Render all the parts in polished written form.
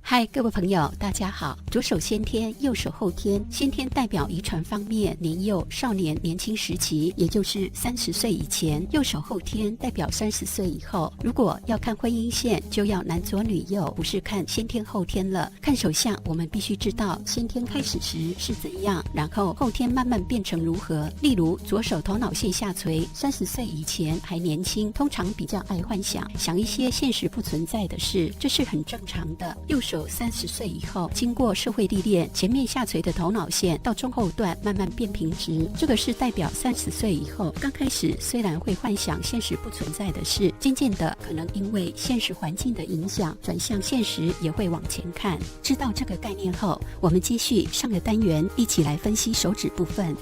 嗨，各位朋友，大家好。左手先天，右手后天。先天代表遗传方面年幼、少年、年轻时期，也就是30岁以前；右手后天代表30岁以后。如果要看婚姻线，就要男左女右，不是看先天后天了。看手相，我们必须知道先天开始时是怎样，然后后天慢慢变成如何。例如，左手头脑线下垂，30岁以前还年轻，通常比较爱幻想，想一些现实不存在的事，这是很正常的。右手30岁以后，经过社会历练，前面下垂的头脑线到中后段慢慢变平直，这个是代表30岁以后。刚开始虽然会幻想现实不存在的事，渐渐的可能因为现实环境的影响，转向现实也会往前看。知道这个概念后，我们继续上个单元，一起来分析手指部分。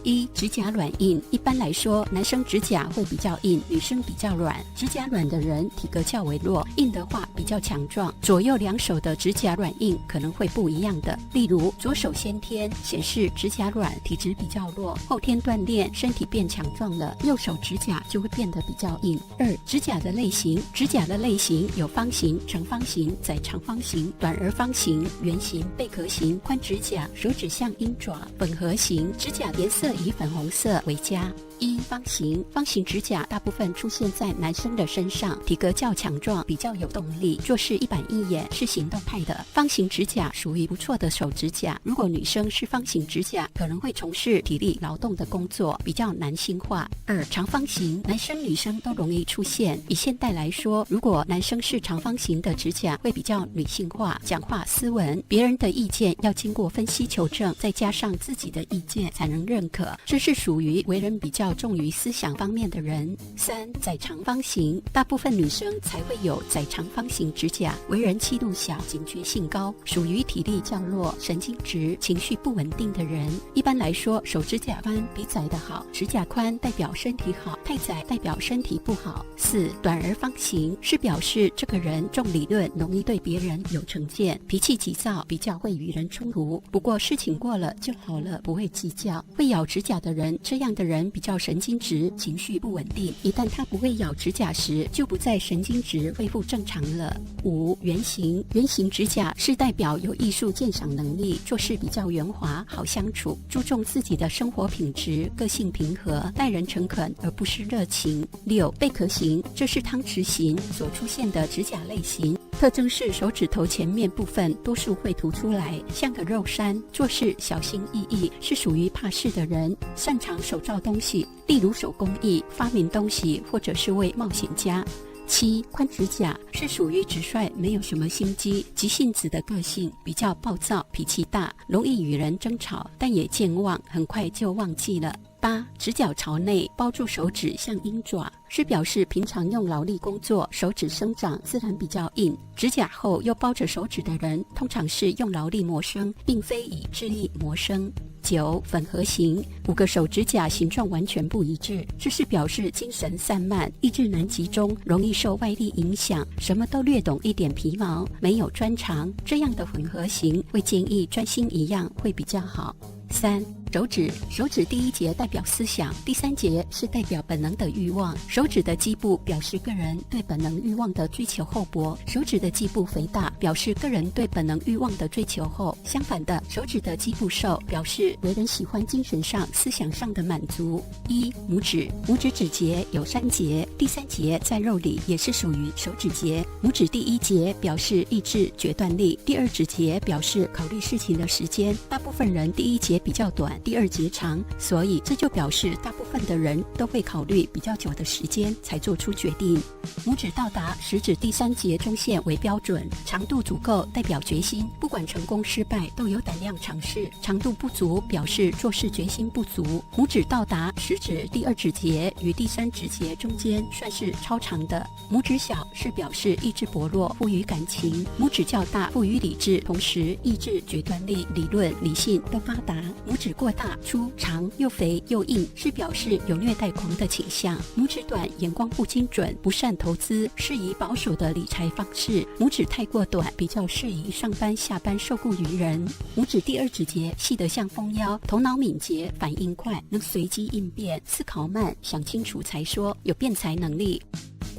一、指甲软硬。一般来说，男生指甲会比较硬，女生比较软。指甲软的人体格较为弱，硬的话比较强壮。左右两手的指甲软硬可能会不一样的。例如，左手先天显示指甲软，体质比较弱，后天锻炼身体变强壮了，右手指甲就会变得比较硬。二、指甲的类型。指甲的类型有方形、长方形、窄长方形、短而方形、圆形、贝壳形、宽指甲、手指像鹰爪、混合型。指甲颜色以粉红色为佳。一、方形。方形指甲大部分出现在男生的身上，体格较强壮，比较有动力，做事一板一眼，是行动派的。方形指甲属于不错的手指甲。如果女生是方形指甲，可能会从事体力劳动的工作，比较男性化。二、长方形。男生女生都容易出现。以现代来说，如果男生是长方形的指甲，会比较女性化，讲话斯文，别人的意见要经过分析求证，再加上自己的意见才能认可，这是属于为人比较重于思想方面的人。三、窄长方形。大部分女生才会有窄长方形指甲，为人气度小，警觉性高，属于体力较弱、神经质、情绪不稳定的人。一般来说，手指甲宽比窄的好，指甲宽代表身体好，太窄代表身体不好。四、短而方形，是表示这个人重理论，容易对别人有成见，脾气急躁，比较会与人冲突，不过事情过了就好了，不会计较。会咬指甲的人，这样的人比较神经质，情绪不稳定，一旦他不会咬指甲时，就不再神经质，恢复正常了。五、圆形。圆形指甲是代表有艺术鉴赏能力，做事比较圆滑，好相处，注重自己的生活品质，个性平和，待人诚恳而不失热情。六、贝壳形。这是汤匙形所出现的指甲类型，特征是手指头前面部分多数会凸出来，像个肉山，做事小心翼翼，是属于怕事的人，擅长手造东西，例如手工艺、发明东西，或者是位冒险家。七、宽指甲。是属于直率，没有什么心机，急性子的个性，比较暴躁，脾气大，容易与人争吵，但也健忘，很快就忘记了。八、指甲朝内，包住手指像鹰爪，是表示平常用劳力工作，手指生长自然比较硬。指甲后又包着手指的人，通常是用劳力谋生，并非以智力谋生。九、粉合型。5个手指甲形状完全不一致，这是表示精神散漫，意志难集中，容易受外力影响，什么都略懂一点皮毛，没有专长。这样的混合型会建议专心一样会比较好。三、手指。手指第一节代表思想，第3节是代表本能的欲望。手指的基部表示个人对本能欲望的追求厚薄，手指的基部肥大表示个人对本能欲望的追求厚。相反的，手指的基部瘦表示为人喜欢精神上、思想上的满足。一、拇指。拇指指节有3节，第3节在肉里，也是属于手指节。拇指第1节表示意志决断力，第2指节表示考虑事情的时间。大部分人第1节比较短，第2节长，所以这就表示大部分的人都会考虑比较久的时间才做出决定。拇指到达食指第3节中线为标准，长度足够代表决心，不管成功失败都有胆量尝试；长度不足表示做事决心不足。拇指到达食指第2指节与第3指节中间算是超长的。拇指小是表示意志薄弱，富于感情；拇指较大，富于理智，同时意志、决断力、理论、理性都发达。拇指过大、粗、长、又肥又硬，是表示有虐待狂的倾向。拇指短，眼光不精准，不善投资，适宜保守的理财方式。拇指太过短，比较适宜上班下班受雇于人。拇指第2指节细得像蜂腰，头脑敏捷，反应快，能随机应变，思考慢，想清楚才说，有辩才能力。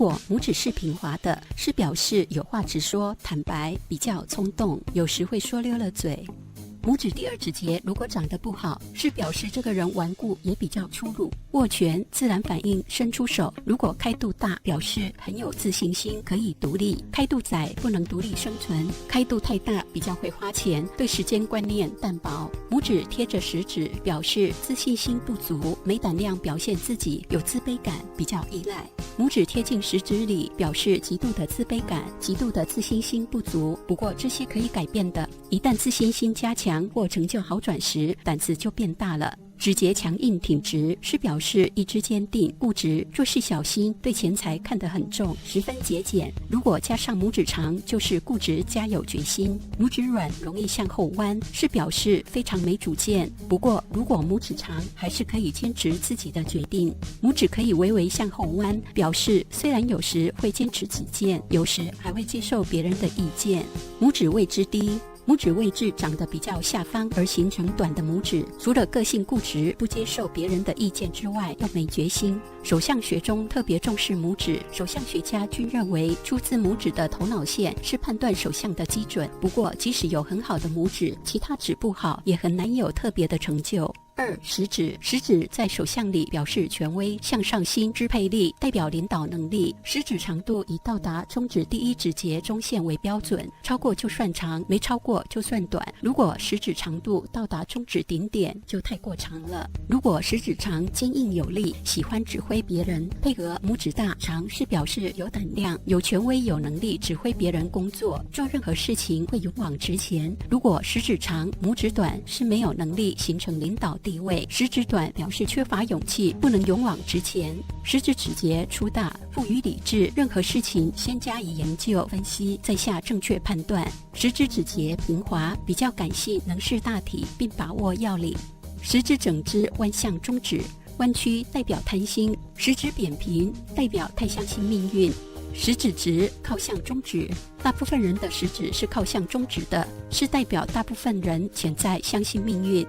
果拇指是平滑的，是表示有话直说，坦白，比较冲动，有时会说溜了嘴。拇指第二指节如果长得不好，是表示这个人顽固，也比较粗鲁，握拳自然反应，伸出手。如果开度大，表示很有自信心，可以独立；开度窄，不能独立生存；开度太大，比较会花钱，对时间观念淡薄。拇指贴着食指，表示自信心不足，没胆量表现自己，有自卑感，比较依赖。拇指贴近食指里，表示极度的自卑感，极度的自信心不足。不过这些可以改变的，一旦自信心加强或成就好转时，胆子就变大了。指节强硬挺直，是表示意志坚定、固执、做事小心，对钱财看得很重，十分节俭。如果加上拇指长，就是固执加有决心。拇指软，容易向后弯，是表示非常没主见。不过如果拇指长，还是可以坚持自己的决定。拇指可以微微向后弯，表示虽然有时会坚持己见，有时还会接受别人的意见。拇指位置低，拇指位置长得比较下方而形成短的拇指，除了个性固执不接受别人的意见之外，又没决心。手相学中特别重视拇指，手相学家均认为出自拇指的头脑线是判断手相的基准。不过即使有很好的拇指，其他指不好，也很难有特别的成就。2. 食指，食指在手相里表示权威、向上心、支配力，代表领导能力。食指长度以到达中指第一指节中线为标准，超过就算长，没超过就算短。如果食指长度到达中指顶点，就太过长了。如果食指长、坚硬有力，喜欢指挥别人，配合拇指大长，是表示有胆量、有权威、有能力指挥别人工作，做任何事情会勇往直前。如果食指长、拇指短，是没有能力形成领导地位，食指短表示缺乏勇气，不能勇往直前。食指指节粗大，富于理智，任何事情先加以研究分析，再下正确判断。食指指节平滑，比较感性，能识大体，并把握要领。食指整只弯向中指，弯曲代表贪心；食指扁平代表太相信命运。食指直靠向中指，大部分人的食指是靠向中指的，是代表大部分人潜在相信命运。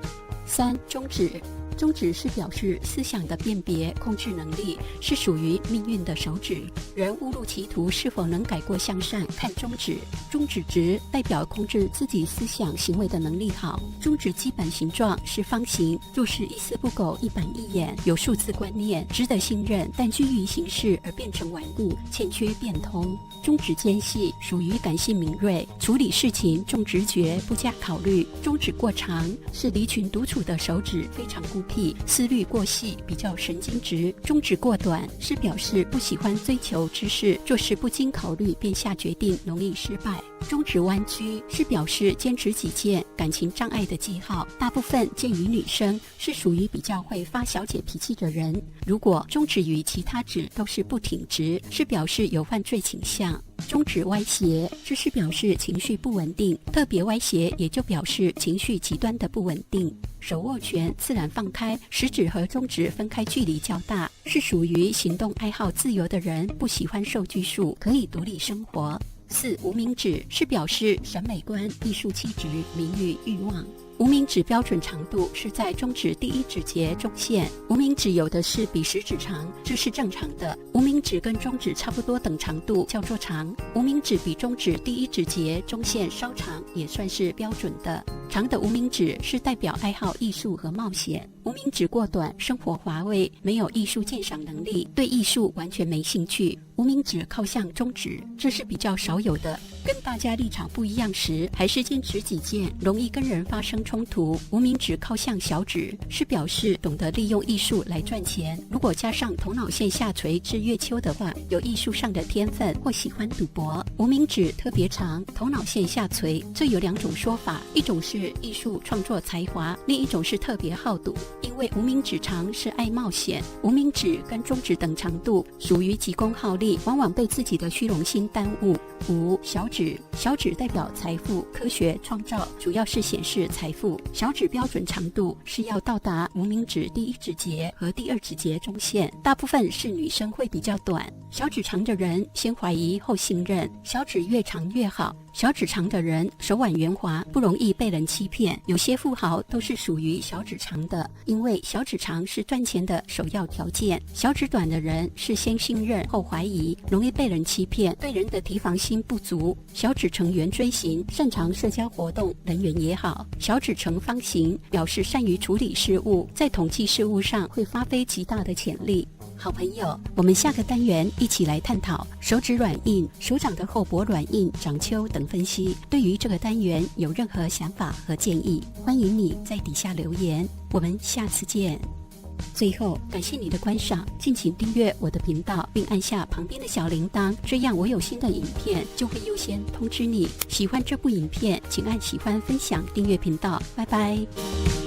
3. 中指，中指是表示思想的辨别、控制能力，是属于命运的手指。人误入歧途是否能改过向善，看中指。中指直代表控制自己思想行为的能力好。中指基本形状是方形，做事一丝不苟、一板一眼，有数字观念，值得信任，但居于形式而变成顽固，欠缺变通。中指尖细，属于感性敏锐，处理事情重直觉，不加考虑。中指过长，是离群独处的手指，非常孤僻，思虑过细，比较神经质。中指过短，是表示不喜欢追求知识，做事不经考虑便下决定，容易失败。中指弯曲，是表示坚持己见、感情障碍的记号，大部分见于女生，是属于比较会发小姐脾气的人。如果中指与其他指都是不挺直，是表示有犯罪倾向。中指歪斜，这是表示情绪不稳定，特别歪斜也就表示情绪极端的不稳定。手握拳自然放开，食指和中指分开距离较大，是属于行动爱好自由的人，不喜欢受拘束，可以独立生活。4. 无名指，是表示审美观、艺术气质、名誉、欲望。无名指标准长度是在中指第一指节中线，无名指有的是比食指长，这是正常的。无名指跟中指差不多等长度叫做长，无名指比中指第一指节中线稍长，也算是标准的。长的无名指是代表爱好艺术和冒险，无名指过短，生活乏味，没有艺术鉴赏能力，对艺术完全没兴趣。无名指靠向中指，这是比较少有的。跟大家立场不一样时，还是坚持己见，容易跟人发生冲突。无名指靠向小指，是表示懂得利用艺术来赚钱。如果加上头脑线下垂至月丘的话，有艺术上的天分或喜欢赌博。无名指特别长，头脑线下垂，这有2种说法，一种是艺术创作才华，另一种是特别好赌。因为无名指长是爱冒险，无名指跟中指等长度属于急功好利，往往被自己的虚荣心耽误。5. 小指，小指代表财富、科学、创造，主要是显示财富。小指标准长度是要到达无名指第一指节和第二指节中线，大部分是女生会比较短。小指长的人先怀疑后信任，小指越长越好，小指肠的人手腕圆滑，不容易被人欺骗。有些富豪都是属于小指肠的，因为小指肠是赚钱的首要条件。小指短的人是先信任后怀疑，容易被人欺骗，对人的提防心不足。小指呈圆锥形，擅长社交活动，人缘也好。小指呈方形，表示善于处理事务，在统计事务上会发挥极大的潜力。好朋友，我们下个单元一起来探讨手指软硬、手掌的厚薄软硬、掌丘等分析。对于这个单元有任何想法和建议，欢迎你在底下留言。我们下次见。最后，感谢你的观赏，敬请订阅我的频道，并按下旁边的小铃铛，这样我有新的影片就会优先通知你。喜欢这部影片，请按喜欢、分享、订阅频道。拜拜。